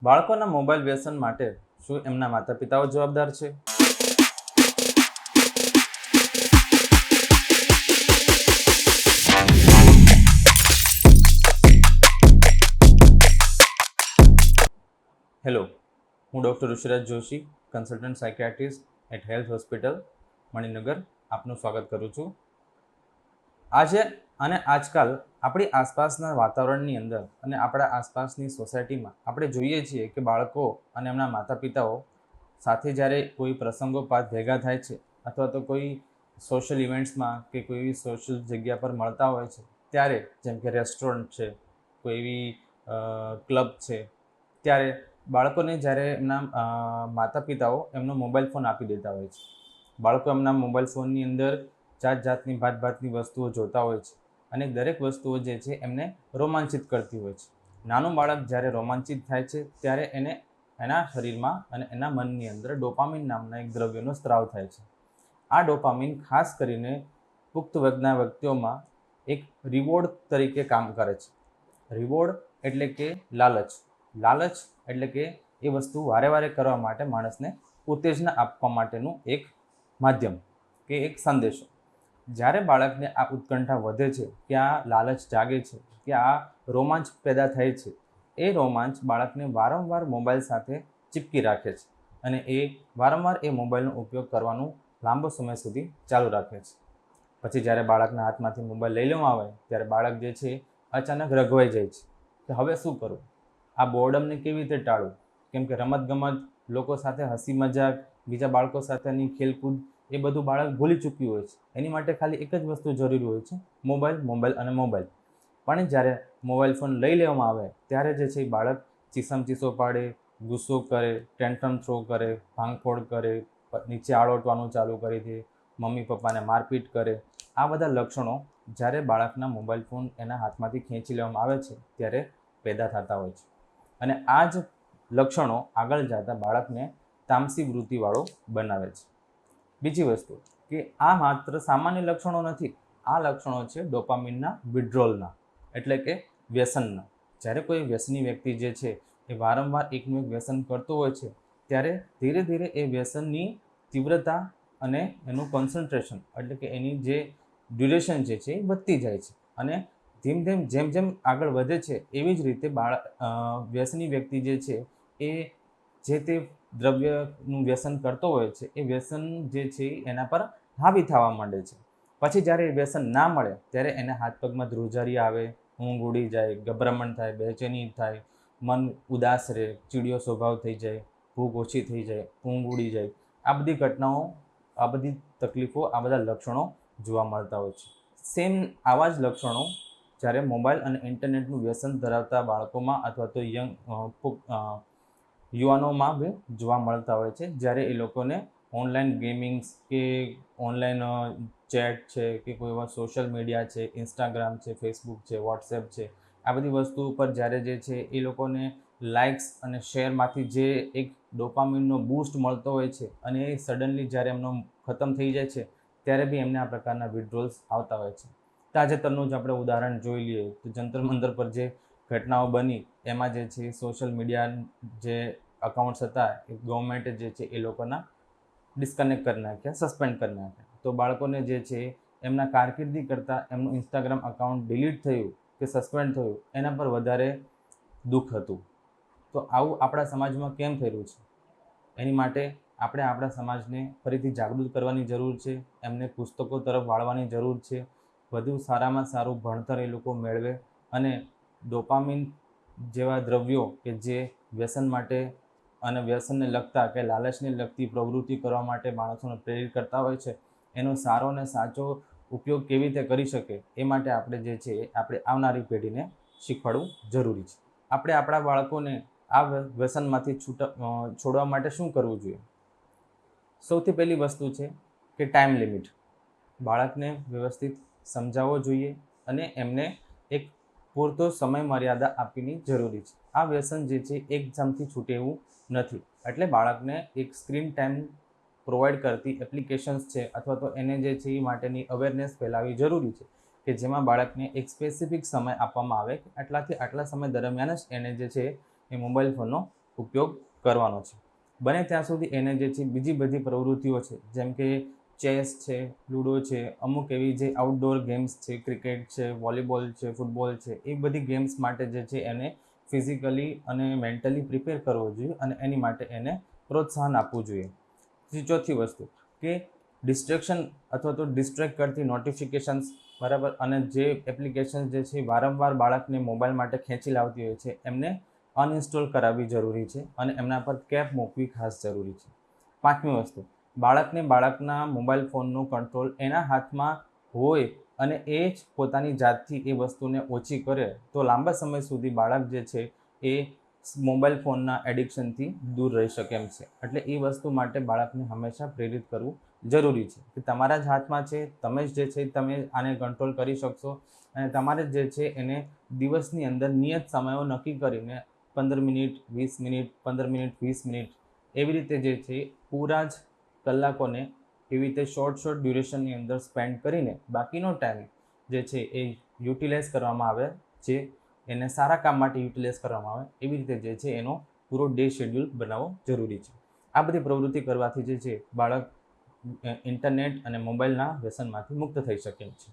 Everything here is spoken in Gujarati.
બાળકોના મોબાઈલ વ્યસન માટે શું એમના માતા-પિતાઓ જવાબદાર છે? હેલો, હું doctor Rishiraj Joshi, consultant psychiatrist at Health hospital, Maninagar આપનું સ્વાગત કરું છું. આજે અને આજકાલ આપણી આસપાસના વાતાવરણની અંદર અને આપણા આસપાસની સોસાયટીમાં આપણે જોઈએ છીએ કે બાળકો અને એમના માતા-પિતાઓ સાથે જ્યારે કોઈ પ્રસંગોપાત ભેગા થાય છે અથવા તો કોઈ સોશિયલ ઇવેન્ટ્સમાં કે કોઈ એવી સોશિયલ જગ્યા પર મળતા હોય છે ત્યારે, જેમ કે રેસ્ટોરન્ટ છે, કોઈ એવી ક્લબ છે, ત્યારે બાળકોને જ્યારે એમના માતા-પિતાઓ એમનો મોબાઈલ ફોન આપી દેતા હોય છે. બાળકો એમના મોબાઈલ ફોનની અંદર જાતની ભાતની વસ્તુઓ જોતા હોય છે અને દરેક વસ્તુઓ જે છે એમને રોમાંચિત કરતી હોય છે. નાનું બાળક જ્યારે રોમાંચિત થાય છે ત્યારે એને એના શરીરમાં અને એના મનની અંદર ડોપામિન નામના એક દ્રવ્યનો સ્ત્રાવ થાય છે. આ ડોપામિન ખાસ કરીને પુખ્ત વયના વ્યક્તિઓમાં એક રિવોર્ડ તરીકે કામ કરે છે. રિવોર્ડ એટલે કે લાલચ. લાલચ એટલે કે એ વસ્તુ વારે વારે કરવા માટે માણસને ઉત્તેજના આપવા માટેનું એક માધ્યમ કે એક સંદેશો. જ્યારે બાળકને આ ઉત્કંઠા વધે છે, કે આ લાલચ જાગે છે, કે આ રોમાંચ પેદા થાય છે, એ રોમાંચ બાળકને વારંવાર મોબાઈલ સાથે ચીપકી રાખે છે અને એ વારંવાર એ મોબાઈલનો ઉપયોગ કરવાનું લાંબો સમય સુધી ચાલુ રાખે છે. પછી જ્યારે બાળકના હાથમાંથી મોબાઈલ લઈ લેવામાં આવે ત્યારે બાળક જે છે અચાનક રઘવાઈ જાય છે કે હવે શું કરવું, આ બોર્ડમને કેવી રીતે ટાળવું. કેમ કે રમતગમત, લોકો સાથે હસી મજાક, બીજા બાળકો સાથેની ખેલકૂદ એ બધું બાળક ભૂલી ચૂક્યું હોય છે. એની માટે ખાલી એક જ વસ્તુ જરૂરી હોય છે, મોબાઈલ, મોબાઈલ અને મોબાઈલ. પણ જ્યારે મોબાઈલ ફોન લઈ લેવામાં આવે ત્યારે જે છે એ બાળક ચીસો પાડે, ગુસ્સો કરે, ટેન્ટ્રમ થ્રો કરે, ભાંગફોડ કરે, નીચે આળોટવાનું ચાલુ કરી દે, મમ્મી પપ્પાને મારપીટ કરે. આ બધા લક્ષણો જ્યારે બાળકના મોબાઈલ ફોન એના હાથમાંથી ખેંચી લેવામાં આવે છે ત્યારે પેદા થતા હોય છે. અને આ જ લક્ષણો આગળ જતાં બાળકને તામસી વૃત્તિવાળો બનાવે છે. બીજી વસ્તુ કે આ માત્ર સામાન્ય લક્ષણો નથી, આ લક્ષણો છે ડોપામિનના વિડ્રોલના, એટલે કે વ્યસનના. જ્યારે કોઈ વ્યસની વ્યક્તિ જે છે એ વારંવાર એકનું એક વ્યસન કરતો હોય છે ત્યારે ધીરે ધીરે એ વ્યસનની તીવ્રતા અને એનું કોન્સન્ટ્રેશન એટલે કે એની જે ડ્યુરેશન જે છે એ વધતી જાય છે. અને જેમ જેમ આગળ વધે છે એવી જ રીતે વ્યસની વ્યક્તિ જે છે એ જે તે દ્રવ્યનું વ્યસન કરતો હોય છે એ વ્યસન જે છે એના પર હાવી થવા માંડે છે. પછી જ્યારે એ વ્યસન ના મળે ત્યારે એને હાથ પગમાં ધ્રુજારી આવે, ઊંઘ ઉડી જાય, ગભરામણ થાય, બેચેની થાય, મન ઉદાસ રહે, ચીડિયો સ્વભાવ થઈ જાય, ભૂખ ઓછી થઈ જાય, ઊંઘ ઉડી જાય. આ બધી ઘટનાઓ, આ બધી તકલીફો, આ બધા લક્ષણો જોવા મળતા હોય છે. સેમ આવા જ લક્ષણો જ્યારે મોબાઈલ અને ઇન્ટરનેટનું વ્યસન ધરાવતા બાળકોમાં અથવા તો યુવાનોમાં બી જોવા મળતા હોય છે. જ્યારે એ લોકોને ઓનલાઈન ગેમિંગ્સ કે ઓનલાઈન ચેટ છે કે કોઈ એવા સોશિયલ મીડિયા છે, ઇન્સ્ટાગ્રામ છે, ફેસબુક છે, વોટ્સએપ છે, આ બધી વસ્તુ ઉપર જ્યારે જે છે એ લોકોને લાઇક્સ અને શેરમાંથી જે એક ડોપામિનનો બૂસ્ટ મળતો હોય છે અને એ સડનલી જ્યારે એમનો ખતમ થઈ જાય છે ત્યારે બી એમને આ પ્રકારના વિડ્રોલ્સ આવતા હોય છે. તાજેતરનું જ આપણે ઉદાહરણ જોઈ લઈએ તો જંતર મંતર પર જે ઘટનાઓ બની એમાં જે છે સોશિયલ મીડિયા જે અકાઉન્ટ્સ હતા એ ગવર્મેન્ટે જે છે એ લોકોના ડિસ્કનેક્ટ કરી નાખ્યા, સસ્પેન્ડ કરી નાખ્યા. તો બાળકોને જે છે એમના કારકિર્દી કરતાં એમનું ઇન્સ્ટાગ્રામ અકાઉન્ટ ડિલીટ થયું કે સસ્પેન્ડ થયું એના પર વધારે દુઃખ હતું. તો આવું આપણા સમાજમાં કેમ થઈ રહ્યું છે? એની માટે આપણે આપણા સમાજને ફરીથી જાગૃત કરવાની જરૂર છે. એમને પુસ્તકો તરફ વાળવાની જરૂર છે. વધુ સારામાં સારું ભણતર એ લોકો મેળવે અને ડોપામિન જેવા દ્રવ્યો કે જે વ્યસન માટે અને વ્યસનને લગતા કે લાલચને લગતી પ્રવૃત્તિ કરવા માટે માણસોને પ્રેરિત કરતા હોય છે, એનો સારો અને સાચો ઉપયોગ કેવી રીતે કરી શકે એ માટે આપણે જે છે આપણે આવનારી પેઢીને શીખવાડવું જરૂરી છે. આપણે આપણા બાળકોને આ વ્યસનમાંથી છોડવા માટે શું કરવું જોઈએ? સૌથી પહેલી વસ્તુ છે કે ટાઈમ લિમિટ. બાળકને વ્યવસ્થિત સમજાવવો જોઈએ અને એમને એક પૂરતો સમય મર્યાદા આપવીની જરૂરી છે. આ વ્યસન જે છે એકદમથી છૂટે એવું નથી. એટલે બાળકને એક સ્ક્રીન ટાઈમ પ્રોવાઈડ કરતી એપ્લિકેશન્સ છે અથવા તો એને જે છે એ માટેની અવેરનેસ ફેલાવવી જરૂરી છે કે જેમાં બાળકને એક સ્પેસિફિક સમય આપવામાં આવે કે આટલાથી આટલા સમય દરમિયાન જ એને જે છે એ મોબાઈલ ફોનનો ઉપયોગ કરવાનો છે. બને ત્યાં સુધી એને જે છે બીજી બધી પ્રવૃત્તિઓ છે, જેમ કે ચેસ છે, લૂડો છે, અમુક એવી જે આઉટડોર ગેમ્સ છે, ક્રિકેટ છે, વોલીબોલ છે, ફૂટબોલ છે, એ બધી ગેમ્સ માટે જે છે એને ફિઝિકલી અને મેન્ટલી પ્રિપેર કરવો જોઈએ અને એની માટે એને પ્રોત્સાહન આપવું જોઈએ. ચોથી વસ્તુ કે ડિસ્ટ્રેક્શન અથવા તો ડિસ્ટ્રેક્ટ કરતી નોટિફિકેશન્સ, બરાબર, અને જે એપ્લિકેશન જે છે વારંવાર બાળકને મોબાઈલ માટે ખેંચી લાવતી હોય છે, એમને અનઇન્સ્ટોલ કરાવવી જરૂરી છે અને એમના પર કેપ મૂકવી ખાસ જરૂરી છે. પાંચમી વસ્તુ, બાળકના મોબાઈલ ફોનનો કંટ્રોલ એના હાથમાં હોય અને એ જ પોતાની જાતથી એ વસ્તુને ઓછી કરે તો લાંબા સમય સુધી બાળક જે છે એ મોબાઈલ ફોનના એડિક્શનથી દૂર રહી શકે એમ છે. એટલે એ વસ્તુ માટે બાળકને હંમેશા પ્રેરિત કરવું જરૂરી છે કે તમારા જ હાથમાં છે, તમે જ જે છે તમે આને કંટ્રોલ કરી શકશો અને તમારે જે છે એને દિવસની અંદર નિયત સમયો નક્કી કરીને 15 મિનિટ, 20 મિનિટ, 15 મિનિટ, 20 મિનિટ એવી રીતે જે છે પૂરા જ કલાકોને એવી રીતે શોર્ટ ડ્યુરેશનની અંદર સ્પેન્ડ કરીને બાકીનો ટાઈમ જે છે એ યુટિલાઇઝ કરવામાં આવે, જે એને સારા કામ માટે યુટિલાઇઝ કરવામાં આવે, એવી રીતે જે છે એનો પૂરો ડે શેડ્યુલ બનાવવો જરૂરી છે. આ બધી પ્રવૃત્તિ કરવાથી જે છે બાળક ઇન્ટરનેટ અને મોબાઈલના વ્યસનમાંથી મુક્ત થઈ શકે છે.